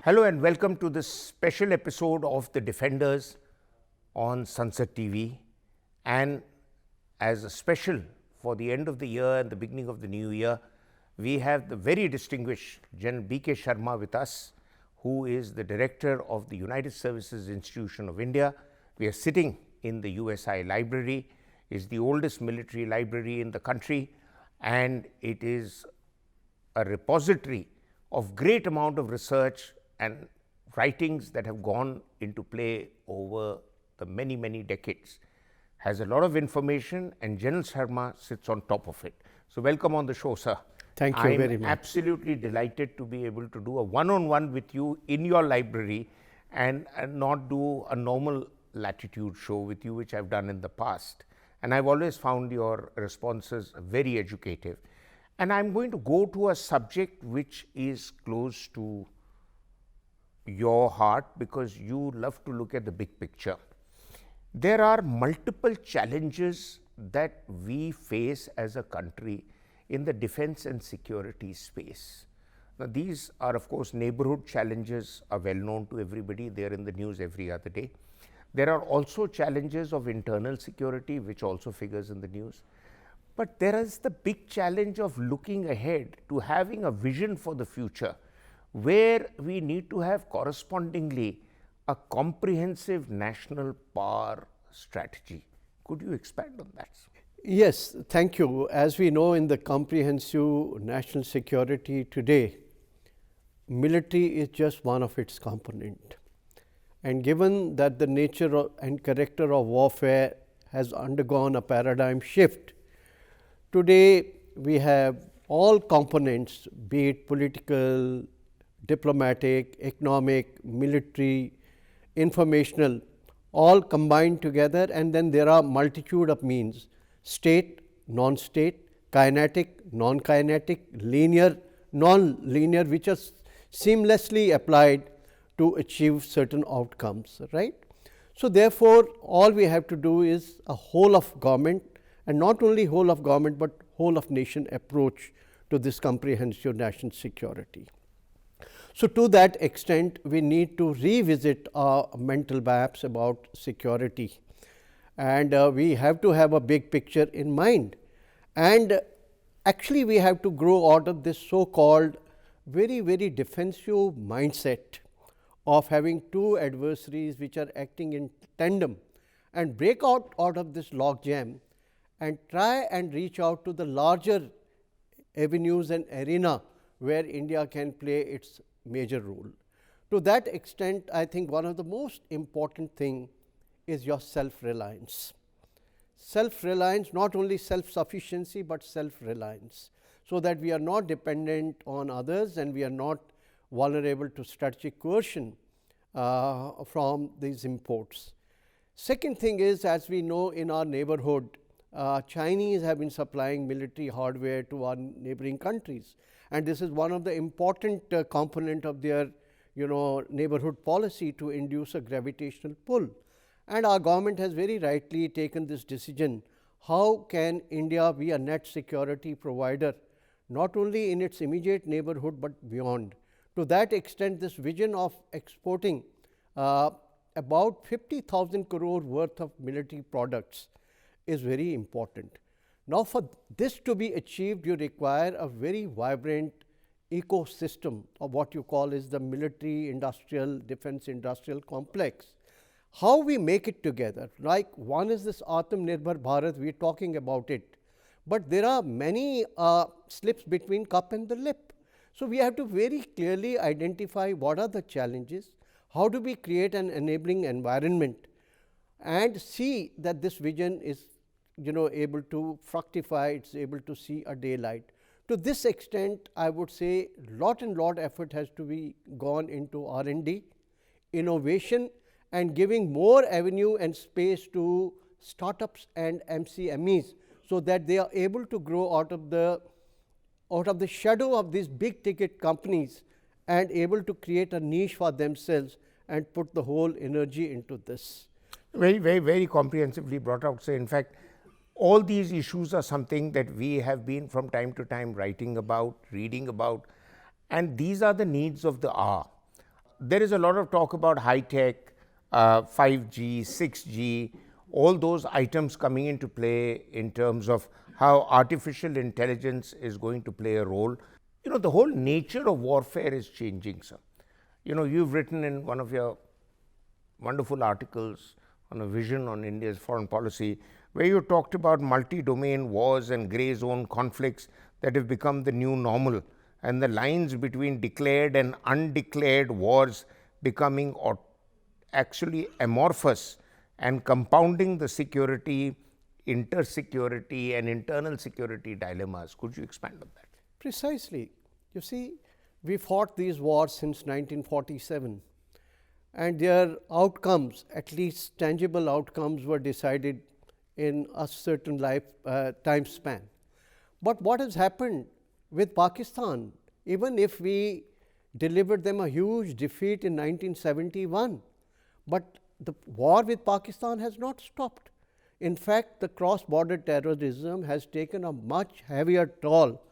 Hello and welcome to this special episode of The Defenders on Sansad TV. And as a special for the end of the year and the beginning of the new year, we have the very distinguished General B.K. Sharma with us, who is the director of the United Services Institution of India. We are sitting in the USI Library. It's the oldest military library in the country, and it is a repository of great amount of research and writings that have gone into play over the many decades. Has a lot of information, and General Sharma sits on top of it. So welcome on the show, sir. Thank you very much. I'm absolutely delighted to be able to do a one-on-one with you in your library and not do a normal latitude show with you, which I've done in the past. And I've always found your responses very educative. And I'm going to go to a subject which is close to your heart because you love to look at the big picture. There are multiple challenges that we face as a country in the defense and security space. Now, these are, of course, neighborhood challenges are well known to everybody. They are in the news every other day. There are also challenges of internal security, which also figures in the news. But there is the big challenge of looking ahead to having a vision for the future, where we need to have correspondingly a comprehensive national power strategy. Could you expand on that? Yes, thank you. As we know, in the comprehensive national security today, military is just one of its component. And given that the nature and character of warfare has undergone a paradigm shift, today we have all components, be it political, diplomatic, economic, military, informational, all combined together, and then there are multitude of means: state, non-state, kinetic, non-kinetic, linear, non-linear, which are seamlessly applied to achieve certain outcomes, right? So, therefore, all we have to do is a whole of government, and not only whole of government, but whole of nation approach to this comprehensive national security. So, to that extent, we need to revisit our mental maps about security, and we have to have a big picture in mind. And actually, we have to grow out of this so-called very defensive mindset of having two adversaries which are acting in tandem, and break out of this logjam and try and reach out to the larger avenues and arena where India can play its major role. To that extent, I think one of the most important thing is your self-reliance. Self-reliance, not only self-sufficiency, but self-reliance, so that we are not dependent on others and we are not vulnerable to strategic coercion from these imports. Second thing is, as we know, in our neighborhood, Chinese have been supplying military hardware to our neighboring countries, and this is one of the important component of their neighborhood policy to induce a gravitational pull. And our government has very rightly taken this decision: how can India be a net security provider, not only in its immediate neighborhood but beyond. To that extent, this vision of exporting about 50,000 crore worth of military products is very important. Now, for this to be achieved, you require a very vibrant ecosystem of what you call is the military industrial defense industrial complex. How we make it together, like one is this Atmanirbhar Bharat, we are talking about it, but there are many slips between cup and the lip. So, we have to very clearly identify what are the challenges, how do we create an enabling environment, and see that this vision is able to fructify, it's able to see a daylight. To this extent, I would say lot effort has to be gone into R&D, innovation, and giving more avenue and space to startups and MCMEs, so that they are able to grow out of the shadow of these big ticket companies and able to create a niche for themselves and put the whole energy into this. Very comprehensively brought out. So, in fact, all these issues are something that we have been from time to time writing about, reading about, and these are the needs of the hour. there is a lot of talk about high tech, 5G, 6G, all those items coming into play in terms of how artificial intelligence is going to play a role. The whole nature of warfare is changing, sir. You've written in one of your wonderful articles on a vision on India's foreign policy, where you talked about multi-domain wars and grey zone conflicts that have become the new normal, and the lines between declared and undeclared wars becoming actually amorphous and compounding the security, intersecurity and internal security dilemmas. Could you expand on that? Precisely. You see, we fought these wars since 1947, and their outcomes, at least tangible outcomes, were decided in a certain time span. But what has happened with Pakistan, even if we delivered them a huge defeat in 1971, but the war with Pakistan has not stopped. In fact, the cross-border terrorism has taken a much heavier toll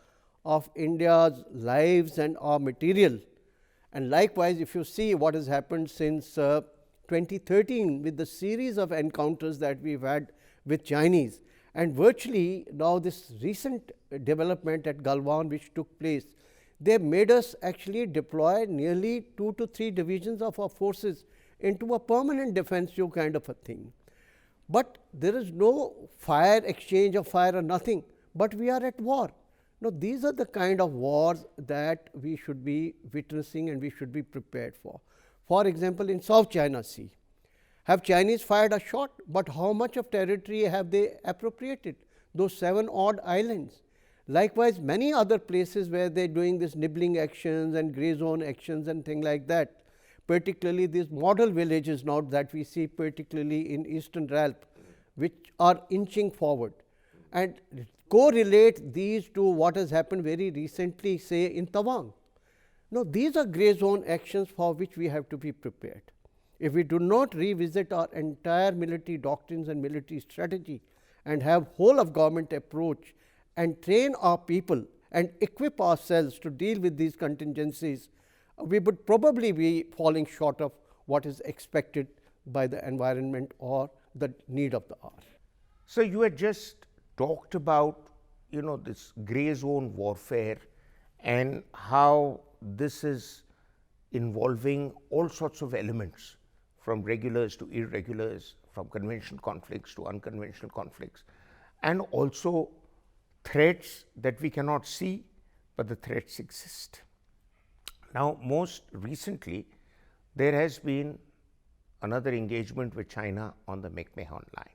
of India's lives and our material. And likewise, if you see what has happened since 2013 with the series of encounters that we've had with Chinese, and virtually now this recent development at Galwan which took place, they made us actually deploy nearly 2 to 3 divisions of our forces into a permanent defensive kind of a thing. But there is no fire exchange of fire or nothing, but we are at war. Now, these are the kind of wars that we should be witnessing and we should be prepared for. For example, in South China Sea, have Chinese fired a shot, but how much of territory have they appropriated? Those 7 odd islands. Likewise, many other places where they are doing this nibbling actions and grey zone actions and things like that, particularly these model villages now that we see particularly in Eastern Ralph, which are inching forward. And correlate these to what has happened very recently, say in Tawang. Now, these are grey zone actions for which we have to be prepared. If we do not revisit our entire military doctrines and military strategy and have whole of government approach and train our people and equip ourselves to deal with these contingencies, we would probably be falling short of what is expected by the environment or the need of the hour. So, you had just talked about this grey zone warfare and how this is involving all sorts of elements, from regulars to irregulars, from conventional conflicts to unconventional conflicts, and also threats that we cannot see, but the threats exist. Now, most recently, there has been another engagement with China on the McMahon line.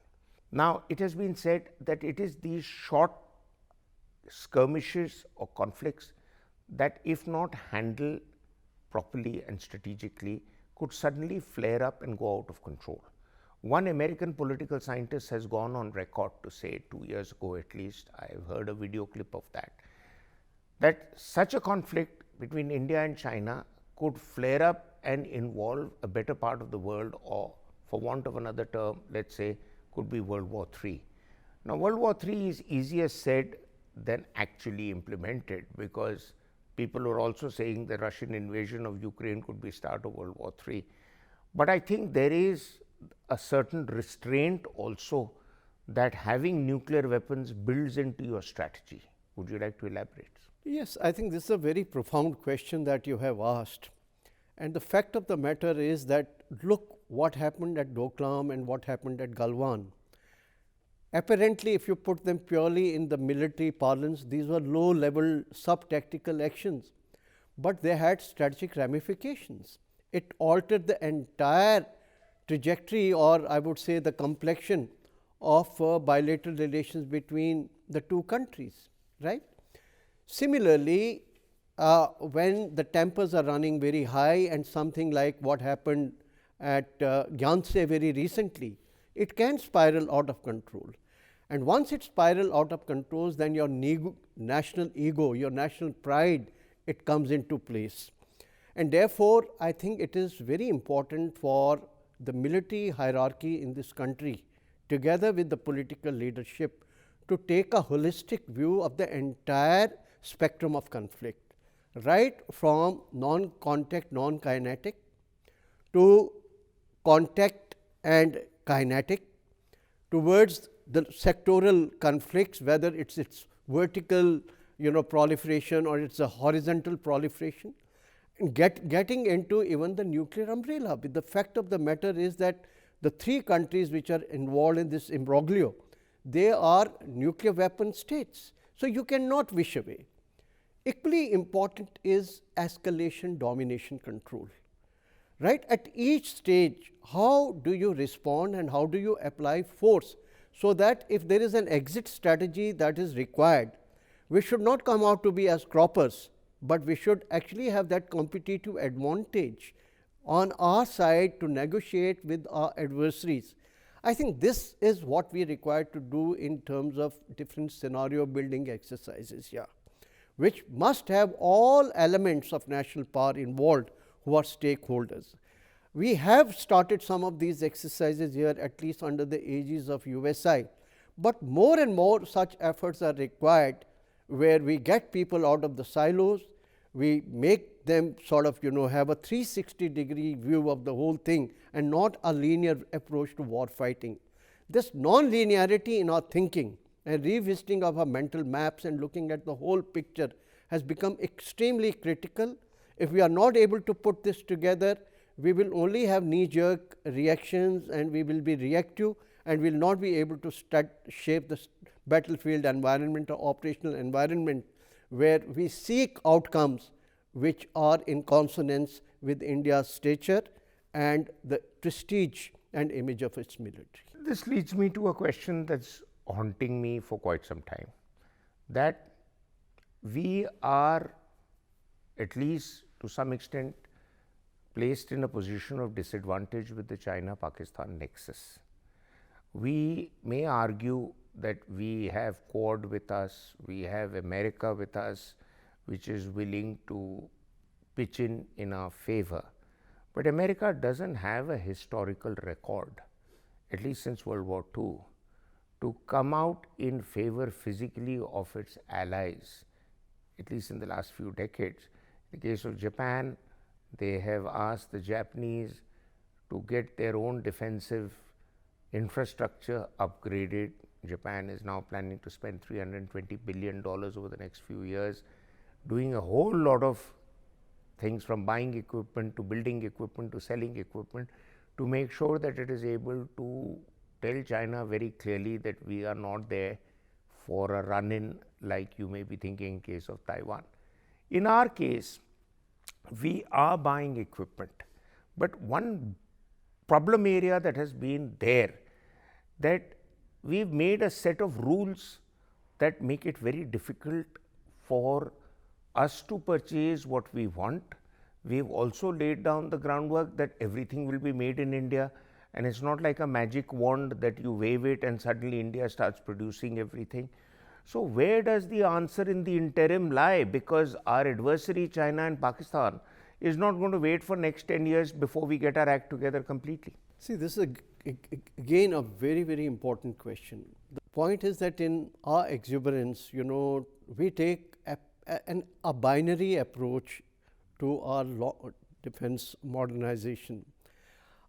Now, it has been said that it is these short skirmishes or conflicts that, if not handled properly and strategically, could suddenly flare up and go out of control. One American political scientist has gone on record to say 2 years ago at least, I have heard a video clip of that such a conflict between India and China could flare up and involve a better part of the world, or for want of another term, let's say, could be World War III. Now, World War III is easier said than actually implemented, because people are also saying the Russian invasion of Ukraine could be start of World War III. But I think there is a certain restraint also that having nuclear weapons builds into your strategy. Would you like to elaborate? Yes, I think this is a very profound question that you have asked. And the fact of the matter is that look what happened at Doklam and what happened at Galwan. Apparently, if you put them purely in the military parlance, these were low-level sub-tactical actions, but they had strategic ramifications. It altered the entire trajectory, or I would say the complexion of bilateral relations between the two countries, right? Similarly, when the tempers are running very high and something like what happened at Gyanse very recently, it can spiral out of control. And once it spirals out of control, then your national ego, your national pride, it comes into place. And therefore, I think it is very important for the military hierarchy in this country, together with the political leadership, to take a holistic view of the entire spectrum of conflict, right from non-contact, non-kinetic, to contact and kinetic, towards the sectoral conflicts, whether it's vertical proliferation or it's a horizontal proliferation, and getting into even the nuclear umbrella. But the fact of the matter is that the three countries which are involved in this imbroglio, they are nuclear weapon states. So, you cannot wish away. Equally important is escalation domination control. Right at each stage, how do you respond and how do you apply force, so that if there is an exit strategy that is required, we should not come out to be as croppers, but we should actually have that competitive advantage on our side to negotiate with our adversaries. I think this is what we require to do in terms of different scenario building exercises here, which must have all elements of national power involved who are stakeholders. We have started some of these exercises here, at least under the aegis of USI, but more and more such efforts are required, where we get people out of the silos, we make them sort of have a 360-degree view of the whole thing and not a linear approach to war fighting. This non-linearity in our thinking and revisiting of our mental maps and looking at the whole picture has become extremely critical. If we are not able to put this together, we will only have knee-jerk reactions and we will be reactive and will not be able to shape the battlefield environment or operational environment, where we seek outcomes which are in consonance with India's stature and the prestige and image of its military. This leads me to a question that's haunting me for quite some time, that we are, at least to some extent, placed in a position of disadvantage with the China-Pakistan nexus. We may argue that we have Quad with us, we have America with us, which is willing to pitch in our favor. But America doesn't have a historical record, at least since World War II, to come out in favor physically of its allies, at least in the last few decades. In the case of Japan, they have asked the Japanese to get their own defensive infrastructure upgraded. Japan is now planning to spend $320 billion over the next few years, doing a whole lot of things, from buying equipment to building equipment to selling equipment, to make sure that it is able to tell China very clearly that we are not there for a run-in like you may be thinking in case of Taiwan. In our case, we are buying equipment, but one problem area that has been there, that we've made a set of rules that make it very difficult for us to purchase what we want. We've also laid down the groundwork that everything will be made in India, and it's not like a magic wand that you wave it and suddenly India starts producing everything. So, where does the answer in the interim lie? Because our adversary China and Pakistan is not going to wait for next 10 years before we get our act together completely. See, this is again a very, very important question. The point is that in our exuberance, we take a binary approach to our defense modernization.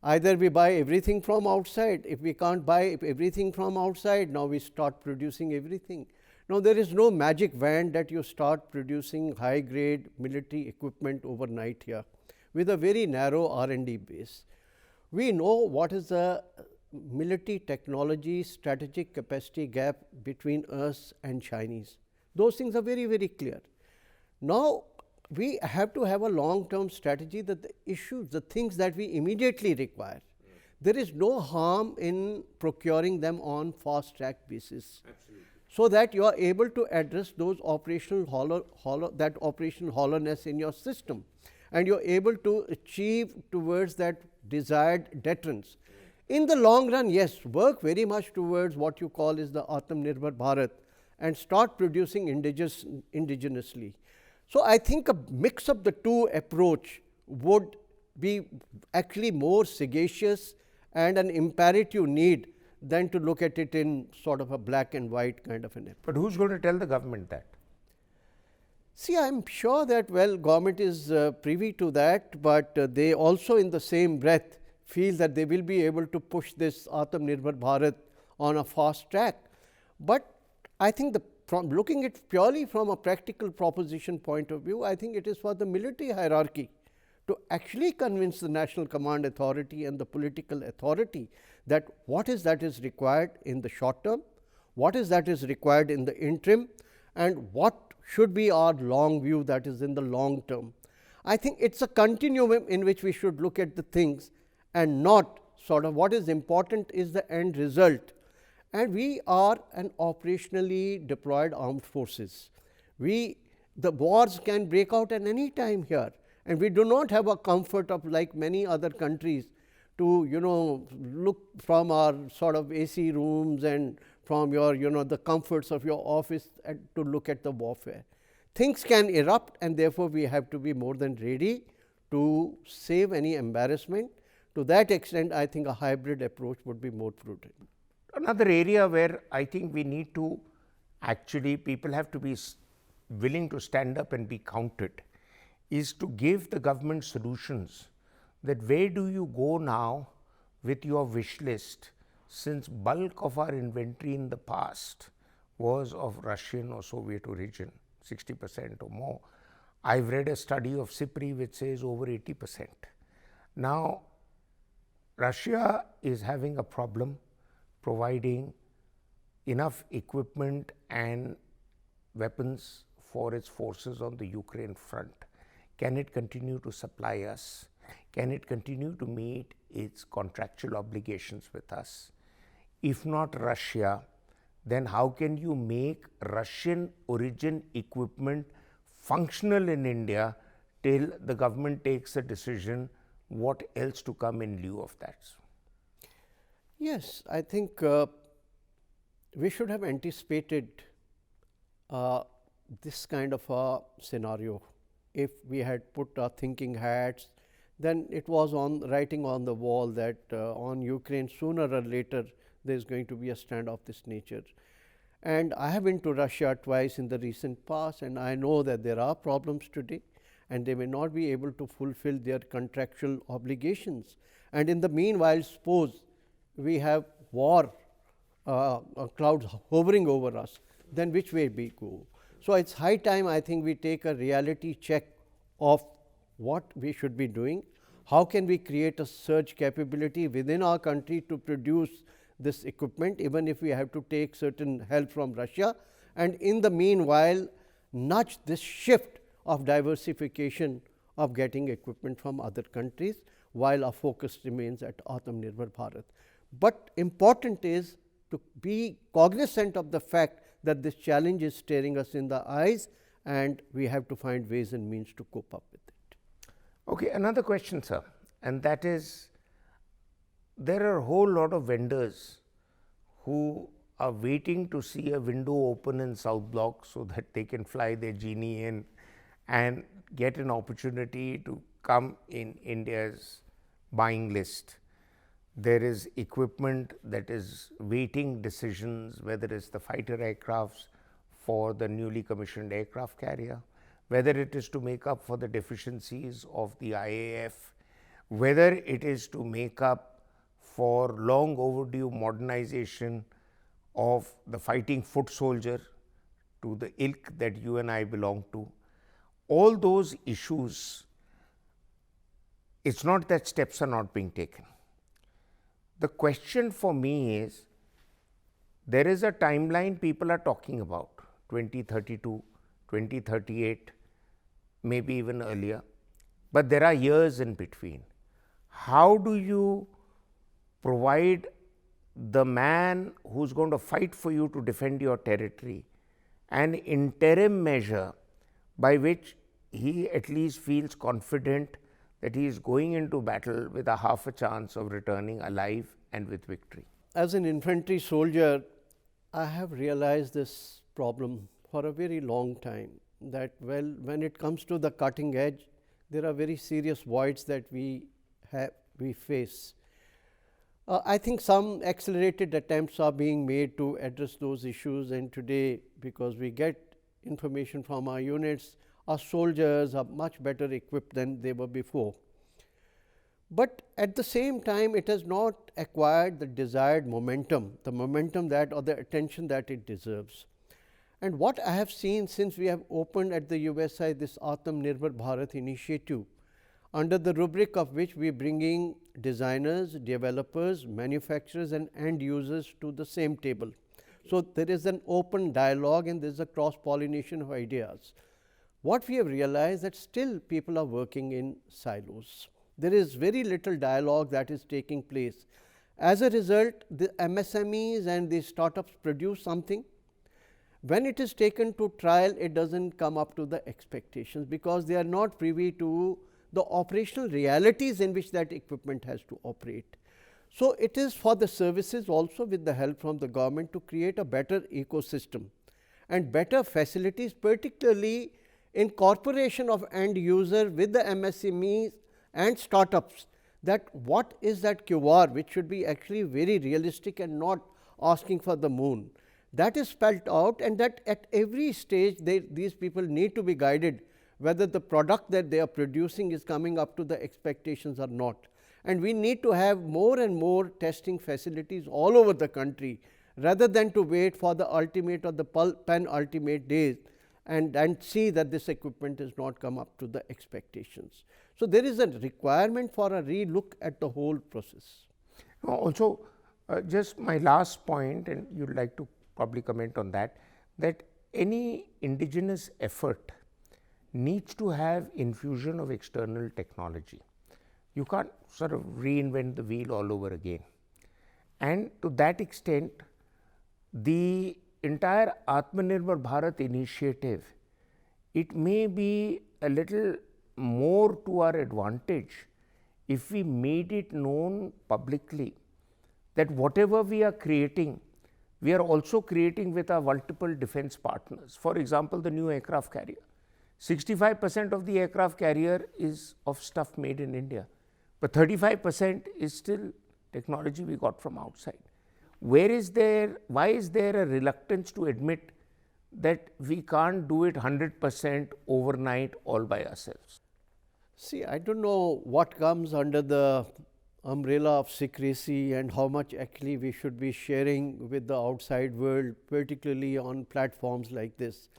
Either we buy everything from outside. If we can't buy everything from outside, now we start producing everything. Now, there is no magic wand that you start producing high-grade military equipment overnight here with a very narrow R&D base. We know what is the military technology strategic capacity gap between us and Chinese. Those things are very, very clear. Now, we have to have a long-term strategy that the issues, the things that we immediately require, there is no harm in procuring them on fast-track basis. Absolutely. So that you are able to address those operational operational hollowness in your system, and you are able to achieve towards that desired deterrence. In the long run, yes, work very much towards what you call is the Atmanirbhar Bharat and start producing indigenously. So, I think a mix of the two approach would be actually more sagacious and an imperative need than to look at it in sort of a black and white kind of an approach. But who's going to tell the government that? See, I am sure that, well, government is privy to that, but they also in the same breath feel that they will be able to push this Atmanirbhar Bharat on a fast track. But I think from looking at purely from a practical proposition point of view, I think it is for the military hierarchy to actually convince the National Command Authority and the political authority that what is that is required in the short term, what is that is required in the interim, and what should be our long view, that is in the long term. I think it is a continuum in which we should look at the things and not sort of what is important is the end result. And we are an operationally deployed armed forces. The wars can break out at any time here, and we do not have a comfort of like many other countries to look from our sort of AC rooms and from your the comforts of your office and to look at the warfare. Things can erupt, and therefore, we have to be more than ready to save any embarrassment. To that extent, I think a hybrid approach would be more prudent. Another area where I think we need to actually, people have to be willing to stand up and be counted, is to give the government solutions that where do you go now with your wish list, since bulk of our inventory in the past was of Russian or Soviet origin, 60% or more. I've read a study of SIPRI which says over 80%. Now, Russia is having a problem providing enough equipment and weapons for its forces on the Ukraine front. Can it continue to supply us? Can it continue to meet its contractual obligations with us? If not Russia, then how can you make Russian origin equipment functional in India till the government takes a decision what else to come in lieu of that? Yes, I think we should have anticipated this kind of a scenario. If we had put our thinking hats, then it was on writing on the wall that on Ukraine sooner or later there is going to be a stand of this nature. And I have been to Russia twice in the recent past, and I know that there are problems today, and they may not be able to fulfill their contractual obligations. And in the meanwhile, suppose we have war clouds hovering over us, then which way we go? So, it is high time I think we take a reality check of what we should be doing. How can we create a surge capability within our country to produce this equipment, even if we have to take certain help from Russia, and in the meanwhile nudge this shift of diversification of getting equipment from other countries, while our focus remains at Atmanirbhar Bharat. But important is to be cognizant of the fact that this challenge is staring us in the eyes, and we have to find ways and means to cope up with it. Okay, another question, sir, and that is, there are a whole lot of vendors who are waiting to see a window open in South Block so that they can fly their genie in and get an opportunity to come in India's buying list. There is equipment that is waiting decisions, whether it is the fighter aircrafts for the newly commissioned aircraft carrier, whether it is to make up for the deficiencies of the IAF, whether it is to make up for long overdue modernization of the fighting foot soldier to the ilk that you and I belong to. All those issues, it's not that steps are not being taken. The question for me is, there is a timeline people are talking about, 2032, 2038, maybe even earlier, but there are years in between. How do you provide the man who's going to fight for you to defend your territory an interim measure by which he at least feels confident that he is going into battle with a half a chance of returning alive and with victory? As an infantry soldier, I have realized this problem for a very long time, that when it comes to the cutting edge, there are very serious voids that we face. I think some accelerated attempts are being made to address those issues, and today, because we get information from our units, Our soldiers are much better equipped than they were before. But at the same time, it has not acquired the desired momentum, the momentum that or the attention that it deserves. And what I have seen since we have opened at the USI this Atmanirbhar Bharat initiative, under the rubric of which we are bringing designers, developers, manufacturers and end users to the same table. So, there is an open dialogue and there is a cross pollination of ideas. What we have realized that still people are working in silos. There is very little dialogue that is taking place. As a result, the MSMEs and the startups produce something. When it is taken to trial, it does not come up to the expectations, because they are not privy to the operational realities in which that equipment has to operate. So, it is for the services also, with the help from the government, to create a better ecosystem and better facilities, particularly incorporation of end user with the MSMEs and startups, that what is that QR, which should be actually very realistic and not asking for the moon. That is spelled out, and that at every stage these people need to be guided whether the product that they are producing is coming up to the expectations or not. And we need to have more and more testing facilities all over the country, rather than to wait for the ultimate or the penultimate days and see that this equipment has not come up to the expectations. So, there is a requirement for a re-look at the whole process. Also, just my last point, and you would like to probably comment on that, that any indigenous effort needs to have infusion of external technology. You can't sort of reinvent the wheel all over again. And to that extent, the entire Atmanirbhar Bharat initiative, it may be a little more to our advantage if we made it known publicly that whatever we are creating, we are also creating with our multiple defense partners. For example, the new aircraft carrier. 65% of the aircraft carrier is of stuff made in India, but 35% is still technology we got from outside. Why is there a reluctance to admit that we can't do it 100% overnight all by ourselves? See, I don't know what comes under the umbrella of secrecy and how much actually we should be sharing with the outside world, particularly on platforms like this.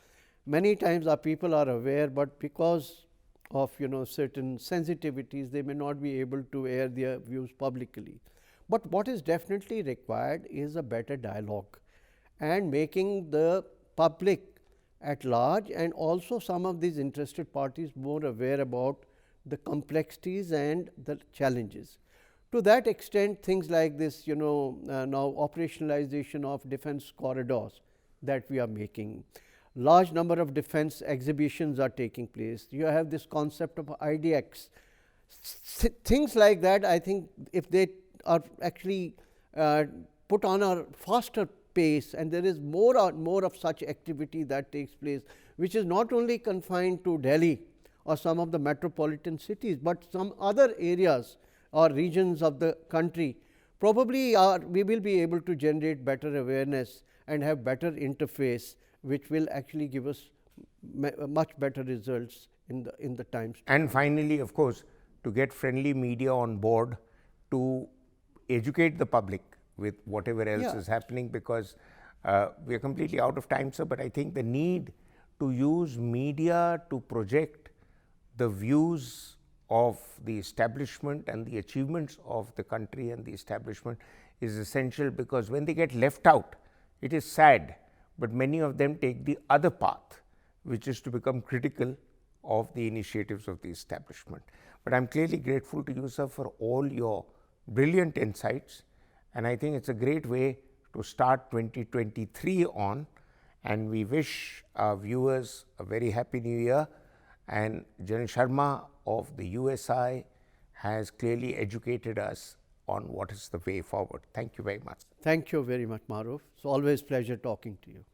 Many times our people are aware, but because of certain sensitivities, they may not be able to air their views publicly. But what is definitely required is a better dialogue and making the public at large and also some of these interested parties more aware about the complexities and the challenges. To that extent, things like this, now operationalization of defense corridors that we are making, large number of defense exhibitions are taking place. You have this concept of IDX, things like that. I think if they are actually put on a faster pace, and there is more of such activity that takes place, which is not only confined to Delhi or some of the metropolitan cities, but some other areas or regions of the country, probably we will be able to generate better awareness and have better interface, which will actually give us much better results in the times. And finally, of course, to get friendly media on board to educate the public with whatever else is happening, because we are completely out of time, sir, but I think the need to use media to project the views of the establishment and the achievements of the country and the establishment is essential, because when they get left out, it is sad, but many of them take the other path, which is to become critical of the initiatives of the establishment. But I am clearly grateful to you, sir, for all your brilliant insights, and I think it's a great way to start 2023 on, and we wish our viewers a very happy new year. And General Sharma of the USI has clearly educated us on what is the way forward. Thank you very much. Thank you very much, Maroof. It's always pleasure talking to you.